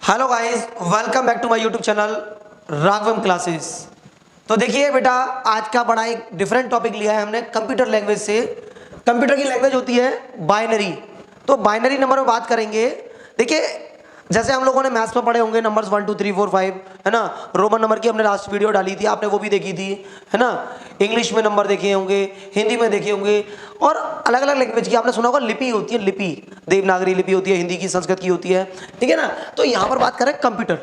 Hello guys, welcome back to my YouTube channel Raghavam classes. तो देखिए बेटा, आज का बड़ा एक डिफरेंट टॉपिक लिया है हमने कंप्यूटर लैंग्वेज से। कंप्यूटर की लैंग्वेज होती है बाइनरी। तो बाइनरी नंबर में बात करेंगे। देखिए, जैसे हम लोगों ने मैथ्स में पढ़े होंगे नंबर्स 1 2 3 4 5, है ना। रोमन नंबर की हमने लास्ट वीडियो डाली थी, आपने वो भी देखी थी, है ना। इंग्लिश में नंबर देखे होंगे, हिंदी में देखे होंगे, और अलग अलग लैंग्वेज की आपने सुना होगा लिपि होती है। लिपि देवनागरी लिपि होती है, हिंदी की, संस्कृत की होती है, ठीक है ना। तो यहाँ पर बात करें कंप्यूटर।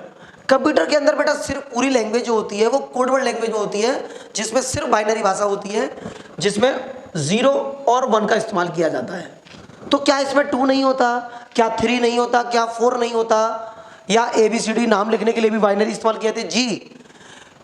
कंप्यूटर के अंदर बेटा सिर्फ पूरी लैंग्वेज जो होती है वो कोडवर्ड लैंग्वेज में होती है, जिसमें सिर्फ बाइनरी भाषा होती है, जिसमें 0 और 1 का इस्तेमाल किया जाता है। तो क्या इसमें 2 नहीं होता, क्या 3 नहीं होता, क्या 4 नहीं होता, या ABCD नाम लिखने के लिए भी बाइनरी इस्तेमाल किए थे? जी,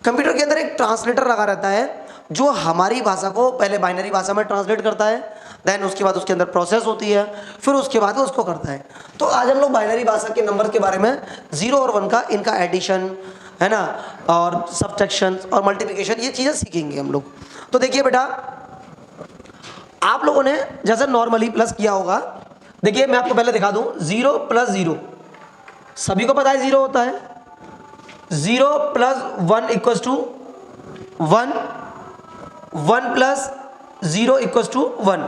कंप्यूटर के अंदर एक ट्रांसलेटर लगा रहता है जो हमारी भाषा को पहले बाइनरी भाषा में ट्रांसलेट करता है, देन उसके बाद उसके अंदर प्रोसेस होती है, फिर उसके बाद वो उसको करता है। तो आज हम लोग बाइनरी भाषा के नंबर के बारे में 0 और 1 का, इनका एडिशन, है ना, और सब्ट्रैक्शन और मल्टीप्लिकेशन, ये चीज़ें सीखेंगे हम लोग। तो देखिए बेटा, आप लोगों ने जैसे नॉर्मली प्लस किया होगा, देखिए मैं आपको पहले दिखा दूं, 0 + 0 सभी को पता है 0 होता है। 0 + 1 = 1, 1 + 0 = 1।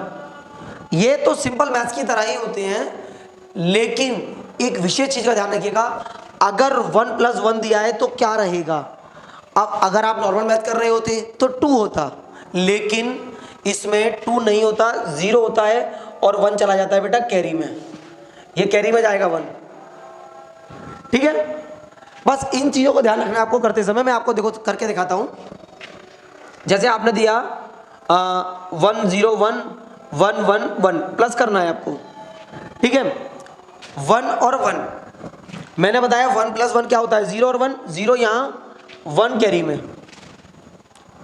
ये तो सिंपल मैथ्स की तरह ही होते हैं, लेकिन एक विशेष चीज का ध्यान रखिएगा, अगर 1 + 1 दिया है तो क्या रहेगा। अब अगर आप नॉर्मल मैथ कर रहे होते तो 2 होता, लेकिन इसमें 2 नहीं होता, 0 होता है और 1 चला जाता है बेटा कैरी में। ये कैरी में जाएगा 1, ठीक है। बस इन चीज़ों को ध्यान रखना है आपको करते समय। मैं आपको देखो करके दिखाता हूँ। जैसे आपने दिया 1 0 1 1 1 1, प्लस करना है आपको, ठीक है। 1 और 1 मैंने बताया, 1 + 1 क्या होता है, 0 और 1, 0 यहाँ, 1 कैरी में,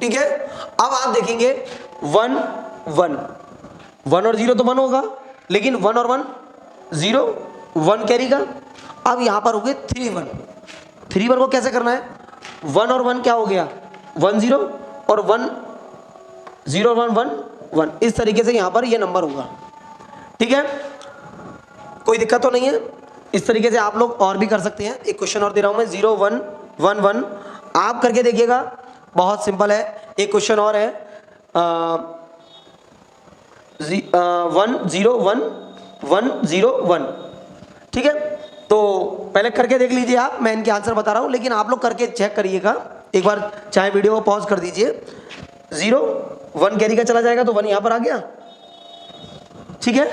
ठीक है। अब आप देखेंगे 1 1 1 और 0 तो 1 होगा, लेकिन 1 और 1 0, 1 कैरी का। अब यहाँ पर हो गए 3 1। 3 1 को कैसे करना है, 1 और 1 क्या हो गया, 1 0 और 1 0 1 1 1, इस तरीके से यहाँ पर ये नंबर होगा, ठीक है। कोई दिक्कत तो नहीं है। इस तरीके से आप लोग और भी कर सकते हैं। एक क्वेश्चन और दे रहा हूँ मैं, 0 1 1 1, आप करके देखिएगा, बहुत सिंपल है। एक क्वेश्चन और है 1 0 1 1 0 1, ठीक है। तो पहले करके देख लीजिए आप, मैं इनके आंसर बता रहा हूँ, लेकिन आप लोग करके चेक करिएगा एक बार, चाहे वीडियो को पॉज कर दीजिए। 0 1 कैरी का चला जाएगा तो 1 यहाँ पर आ गया, ठीक है।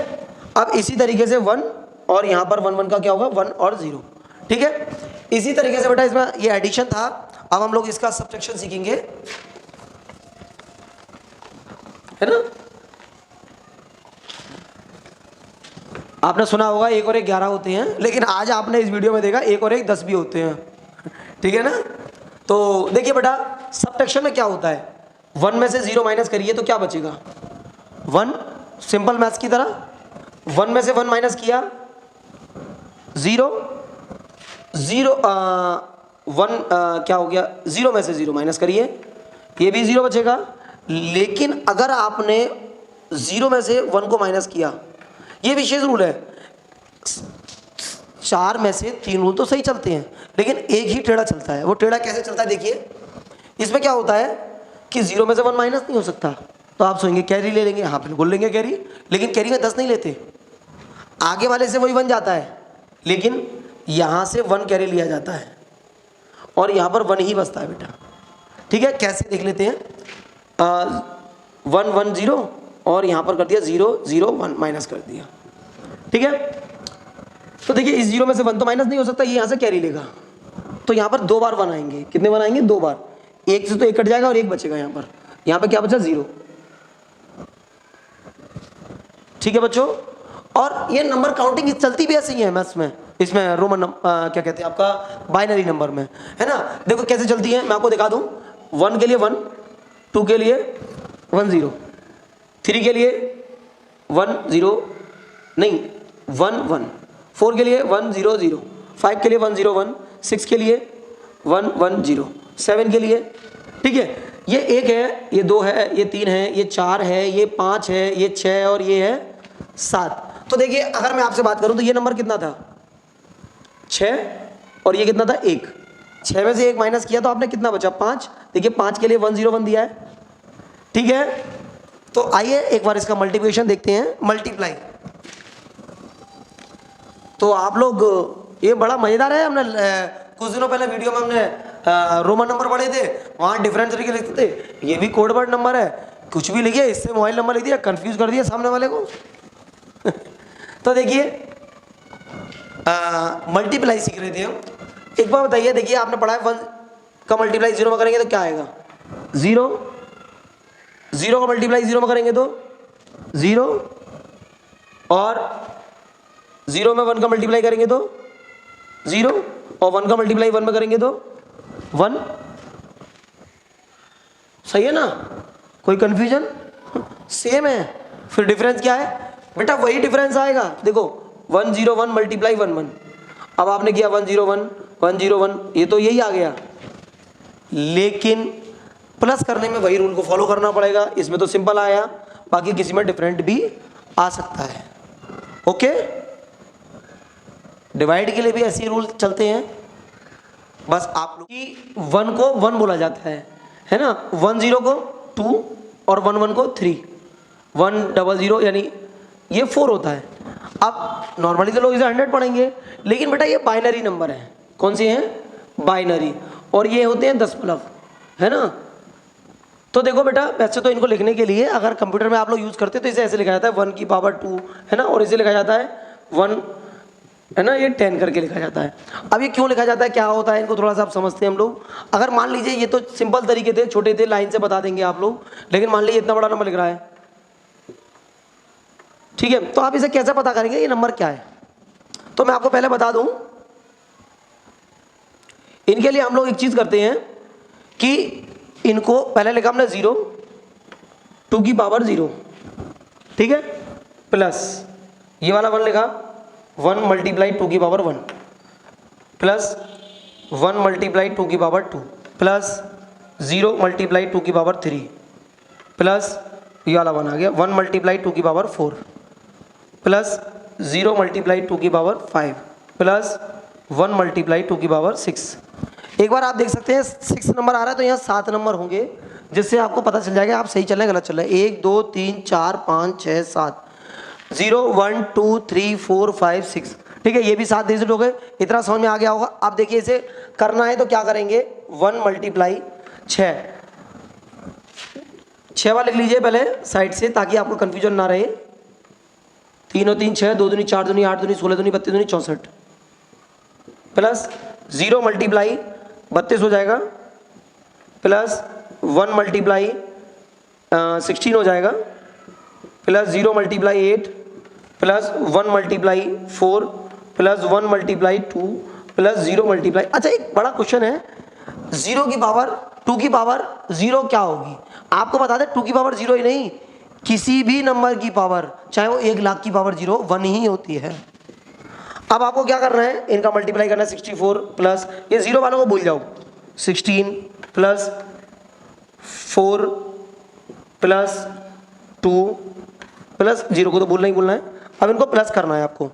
अब इसी तरीके से 1 और यहाँ पर 1 1 का क्या होगा, 1 और 0, ठीक है। इसी तरीके से बेटा इसमें ये एडिशन था। अब हम लोग इसका सब्ट्रैक्शन सीखेंगे, है ना। आपने सुना होगा 1 और 1 11 होते हैं, लेकिन आज आपने इस वीडियो में देखा 1 और 1 10 भी होते हैं, ठीक है ना। तो देखिए बेटा, सब्ट्रैक्शन में क्या होता है, 1 में से 0 माइनस करिए तो क्या बचेगा, 1, सिंपल मैथ्स की तरह। 1 में से 1 माइनस किया, 0 0 1 क्या हो गया, 0 में से 0 माइनस करिए, ये भी 0 बचेगा। लेकिन अगर आपने 0 में से 1 को माइनस किया, ये विशेष रूल है, 4 में से 3 रूल तो सही चलते हैं, लेकिन एक ही टेढ़ा चलता है। वो टेढ़ा कैसे चलता है, देखिए इसमें क्या होता है कि 0 में से 1 माइनस नहीं हो सकता, तो आप सोचेंगे कैरी ले लेंगे, हाँ बिल्कुल लेंगे कैरी, लेकिन कैरी में 10 नहीं लेते, आगे वाले से वही 1 जाता है, लेकिन यहाँ से 1 कैरी लिया जाता है और यहाँ पर 1 ही बचता है बेटा, ठीक है। कैसे देख लेते हैं, 1 1 0 और यहाँ पर कर दिया 0 0 1 माइनस कर दिया, ठीक है। तो देखिए इस 0 में से 1 तो माइनस नहीं हो सकता, ये यहाँ से कैरी लेगा, तो यहाँ पर 2 बार 1 आएंगे। कितने 1 आएंगे, 2 बार, 1 से तो 1 कट जाएगा और 1 बचेगा यहाँ पर क्या बचा, 0, ठीक है बच्चों। और ये नंबर काउंटिंग चलती भी ऐसे ही है मैथ्स में, इसमें रोमन क्या कहते हैं आपका, बाइनरी नंबर में, है ना। देखो कैसे चलती है, मैं आपको दिखा दूं। 1 के लिए 1, 2 के लिए 1 0, 3 के लिए 1 0 नहीं 1 1, 4 के लिए 1 0 0, 5 के लिए 1 0 1, 6 के लिए 1 1 0, 7 के लिए, ठीक है। ये 1 है, ये 2 है, ये 3 है, ये 4 है, ये 5 है, ये 6 और ये है 7। तो देखिए अगर मैं आपसे बात करूं तो ये नंबर कितना था, 6 और ये कितना था 1। 6 में से 1 माइनस किया तो आपने कितना बचा 5। देखिए 5 के लिए 101 दिया है, ठीक है। तो आइए एक बार इसका मल्टीप्लिकेशन देखते हैं, मल्टीप्लाई। तो आप लोग ये बड़ा मजेदार है। हमने कुछ दिनों पहले वीडियो में हमने रोमन नंबर पढ़े थे, वहाँ डिफरेंस तरीके लिखते थे। ये भी कोड वर्ड नंबर है, कुछ भी लिखिए, इससे मोबाइल नंबर लिख दिया, कंफ्यूज कर दिया सामने वाले को। तो देखिए मल्टीप्लाई सीख रहे थे हम। एक बार बताइए, देखिए आपने पढ़ा है 1 का मल्टीप्लाई 0 में करेंगे तो क्या आएगा 0। 0 का मल्टीप्लाई 0 में करेंगे तो 0, और 0 में 1 का मल्टीप्लाई करेंगे तो 0, और 1 का मल्टीप्लाई 1 में करेंगे तो 1। सही है ना, कोई कंफ्यूजन? सेम है। फिर डिफरेंस क्या है बेटा, वही डिफरेंस आएगा। देखो 101 मल्टीप्लाई 11, अब आपने किया 101 101, ये तो यही आ गया, लेकिन प्लस करने में वही रूल को फॉलो करना पड़ेगा। इसमें तो सिंपल आया, बाकी किसी में डिफरेंट भी आ सकता है। ओके, डिवाइड के लिए भी ऐसे रूल चलते हैं। बस आप लोग की 1 को 1 बोला जाता है ना, 10 को 2 और 11 को 3, 100 यानी ये 4 होता है। अब नॉर्मली तो लोग इसे 100 पढ़ेंगे, लेकिन बेटा ये बाइनरी नंबर है। कौन सी हैं? बाइनरी। और ये होते हैं दशमलव, है ना। तो देखो बेटा, वैसे तो इनको लिखने के लिए अगर कंप्यूटर में आप लोग यूज़ करते हैं तो इसे ऐसे लिखा जाता है 1 की पावर 2, है ना, और इसे लिखा जाता है 1, है ना, ये 10 करके लिखा जाता है। अब ये क्यों लिखा जाता है, क्या होता है, इनको थोड़ा सा आप समझते हैं हम लोग। अगर मान लीजिए ये तो सिंपल तरीके थे, छोटे थे, लाइन से बता देंगे आप लोग, लेकिन मान लीजिए इतना बड़ा नंबर लिख रहा है, ठीक है, तो आप इसे कैसे पता करेंगे ये नंबर क्या है। तो मैं आपको पहले बता दूं, इनके लिए हम लोग एक चीज़ करते हैं कि इनको पहले लिखा हमने 0 2 की पावर 0, ठीक है, प्लस ये वाला 1 लिखा 1 मल्टीप्लाई 2 की पावर 1, प्लस 1 मल्टीप्लाई 2 की पावर 2, प्लस 0 मल्टीप्लाई 2 की पावर 3, प्लस ये वाला 1 आ गया 1 मल्टीप्लाई 2 की पावर 4, प्लस 0 मल्टीप्लाई 2 की पावर 5, प्लस 1 मल्टीप्लाई 2 की पावर 6। एक बार आप देख सकते हैं 6 नंबर आ रहा है, तो यहाँ 7 नंबर होंगे, जिससे आपको पता चल जाएगा आप सही चल रहे हैं गलत चल रहे हैं। 1 2 3 4 5 6 7, 0 1 2 3 4 5 6, ठीक है, ये भी 7 डिजिट हो गए। इतना समझ में आ गया होगा। अब देखिए इसे करना है तो क्या करेंगे, 1 मल्टीप्लाई 6, 6 बार लिख लीजिए पहले साइड से, ताकि आपको कन्फ्यूजन ना रहे। 3 और 3 6, 2 दूनी 4 दूनी 8 दूनी 16 दूनी 32 दूनी 64, प्लस 0 मल्टीप्लाई 32 हो जाएगा, प्लस 1 मल्टीप्लाई 16 हो जाएगा, plus 0 multiply 8, plus 1 multiply 4, plus 1 multiply 2, plus 0 multiply. अच्छा, एक बड़ा क्वेश्चन है, 0 की पावर 2 की पावर 0 क्या होगी? आपको बता दें 2 की पावर 0 ही नहीं, किसी भी नंबर की पावर, चाहे वो 1 लाख की पावर 0 1 ही होती है। अब आपको क्या करना है, इनका मल्टीप्लाई करना है 64 प्लस, ये 0 वालों को भूल जाओ, 16 प्लस 4 प्लस 2 प्लस 0 को तो भूलना ही भूलना है। अब इनको प्लस करना है आपको,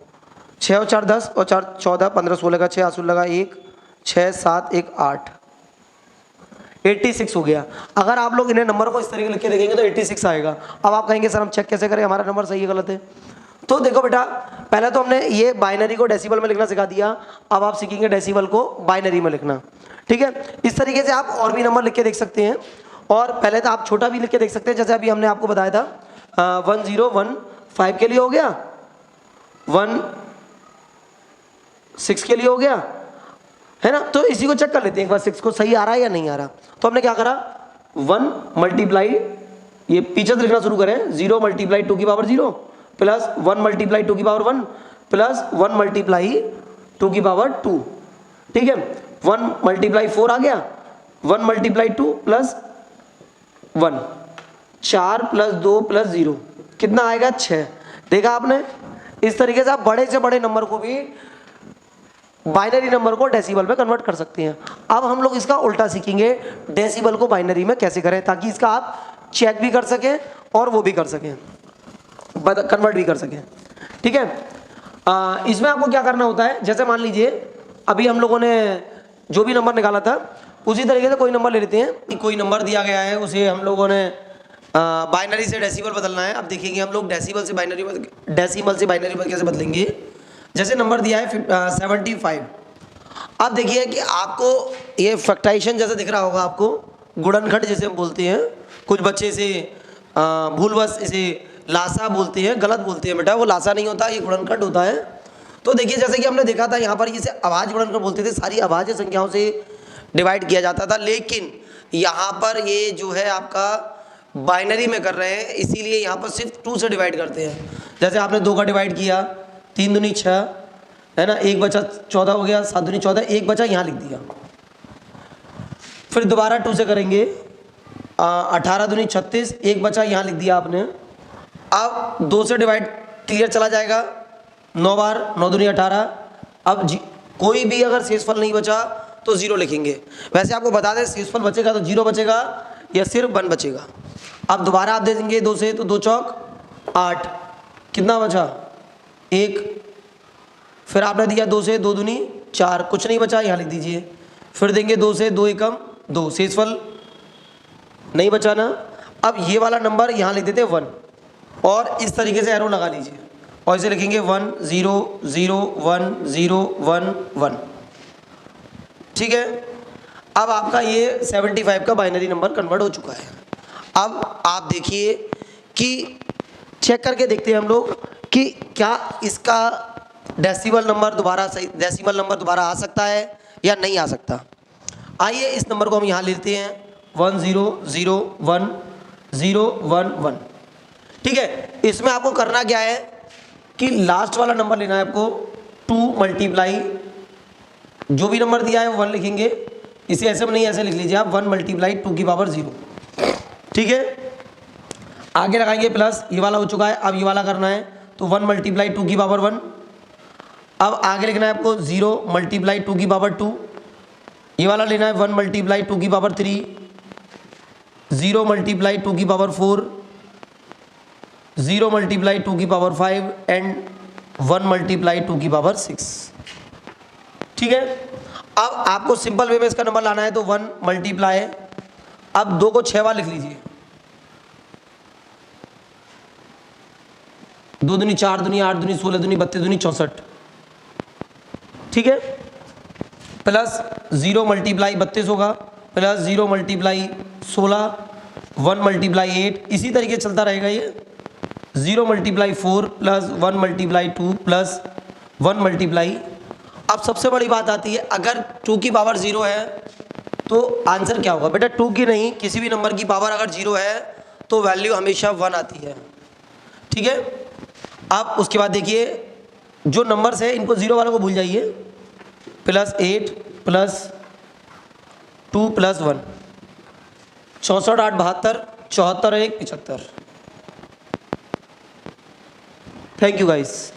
6 और 4 10 और 4 14 15 16 का 6 आंसू लगा 1 6 7 1 8, 86 हो गया। अगर आप लोग इन्हें नंबर को इस तरीके लिख के देखेंगे तो 86 आएगा। अब आप कहेंगे सर हम चेक कैसे करें हमारा नंबर सही है गलत है? तो देखो बेटा, पहले तो हमने ये बाइनरी को डेसिमल में लिखना सिखा दिया, अब आप सीखेंगे डेसिमल को बाइनरी में लिखना, ठीक है। इस तरीके से आप और भी नंबर लिख के देख सकते हैं, और पहले तो आप छोटा भी लिख के देख सकते हैं, जैसे अभी हमने आपको बताया था 1015 के लिए हो गया, 16 के लिए हो गया, है ना। तो इसी को चेक कर लेते हैं एक बार, 6 को सही आ रहा है या नहीं आ रहा। तो हमने क्या करा, 1 मल्टीप्लाई, ये पीछे से लिखना शुरू करें, 0 मल्टीप्लाई 2 की पावर 0, प्लस 1 मल्टीप्लाई 2 की पावर 1, प्लस 1 मल्टीप्लाई 2 की पावर 2, ठीक है। 1 मल्टीप्लाई 4 आ गया, 1 मल्टीप्लाई 2 प्लस 1, 4 प्लस 2 प्लस 0, कितना आएगा 6। देखा आपने, इस तरीके से आप बड़े से बड़े नंबर को भी, बाइनरी नंबर को डेसिमल में कन्वर्ट कर सकते हैं। अब हम लोग इसका उल्टा सीखेंगे, डेसिमल को बाइनरी में कैसे करें, ताकि इसका आप चेक भी कर सकें और वो भी कर सकें, कन्वर्ट भी कर सकें, ठीक है। इसमें आपको क्या करना होता है, जैसे मान लीजिए अभी हम लोगों ने जो भी नंबर निकाला था उसी तरीके से कोई नंबर ले लेते हैं। कोई नंबर दिया गया है, उसे हम लोगों ने बाइनरी से डेसिमल बदलना है। अब देखेंगे हम लोग डेसिमल से बाइनरी में कैसे बदलेंगे। जैसे नंबर दिया है 75। अब देखिए कि आपको ये फैक्टराइजेशन जैसा दिख रहा होगा, आपको गुणनखंड जैसे हम बोलते हैं। कुछ बच्चे इसे भूलवश इसे लासा बोलते हैं, गलत बोलते हैं बेटा, वो लासा नहीं होता, ये गुणनखंड होता है। तो देखिए जैसे कि हमने देखा था यहाँ पर इसे आवाज़ गुणनखंड बोलते थे, सारी आवाज़ संख्याओं से डिवाइड किया जाता था। लेकिन यहाँ पर ये जो है आपका बाइनरी में कर रहे हैं, इसीलिए यहाँ पर सिर्फ 2 से डिवाइड करते हैं। जैसे आपने 2 का डिवाइड किया, 3 दूनी 6 है ना, 1 बचा 14 हो गया, 7 दूनी 14, 1 बचा यहाँ लिख दिया। फिर दोबारा 2 से करेंगे, 18 दूनी 36, 1 बचा यहाँ लिख दिया आपने। अब 2 से डिवाइड क्लियर चला जाएगा, 9 बार, 9 दूनी 18। अब कोई भी अगर शेषफल नहीं बचा तो 0 लिखेंगे। वैसे आपको बता दें शेषफल बचेगा तो 0 बचेगा या सिर्फ 1 बचेगा। अब दोबारा आप दे देंगे 2 से, तो 2 चौक 8, कितना बचा 1। फिर आपने दिया 2 से, 2 दूनी 4, कुछ नहीं बचा यहाँ लिख दीजिए। फिर देंगे 2 से, 2 एकम 2, शेषफल नहीं बचा ना। अब ये वाला नंबर यहाँ लिख देते 1 और इस तरीके से एरो लगा लीजिए और इसे लिखेंगे 1 0 0 1 0 1 1। ठीक है, अब आपका ये 75 का बाइनरी नंबर कन्वर्ट हो चुका है। अब आप देखिए कि चेक करके देखते हैं हम लोग कि क्या इसका डेसिमल नंबर दोबारा आ सकता है या नहीं आ सकता। आइए इस नंबर को हम यहाँ लेते हैं 1 0 0 1 0 1 1। ठीक है, इसमें आपको करना क्या है कि लास्ट वाला नंबर लेना है आपको, 2 मल्टीप्लाई जो भी नंबर दिया है वो 1 लिखेंगे। इसे ऐसे में नहीं, ऐसे लिख लीजिए आप 1 मल्टीप्लाई 2 की पावर 0। ठीक है, आगे लगाएंगे प्लस, ये वाला हो चुका है, अब ये वाला करना है तो 1 मल्टीप्लाई 2 की पावर 1। अब आगे लिखना है आपको 0 मल्टीप्लाई 2 की पावर 2। ये वाला लेना है 1 मल्टीप्लाई 2 की पावर 3, 0 मल्टीप्लाई 2 की पावर 4, 0 मल्टीप्लाई 2 की पावर 5 एंड 1 मल्टीप्लाई 2 की पावर 6। ठीक है, अब आपको सिंपल वे में इसका नंबर लाना है तो 1 मल्टीप्लाई, अब 2 को 6 बार लिख लीजिए, 2 दूनी 4 दूनी 8 दूनी 16 दूनी 32 दूनी 64। ठीक है, प्लस 0 मल्टीप्लाई 32 होगा, प्लस 0 मल्टीप्लाई 16, 1 मल्टीप्लाई 8, इसी तरीके चलता रहेगा ये। 0 multiply 4 plus 1 multiply 2 plus 1 multiply. अब सबसे बड़ी बात आती है, अगर 2 की पावर 0 है तो आंसर क्या होगा बेटा। 2 की नहीं, किसी भी नंबर की पावर अगर 0 है तो वैल्यू हमेशा 1 आती है। ठीक है, अब उसके बाद देखिए जो नंबर्स है इनको 0 वालों को भूल जाइए, plus 8 plus 2 plus 1, 64 8 72, 74 1 75। Thank you guys.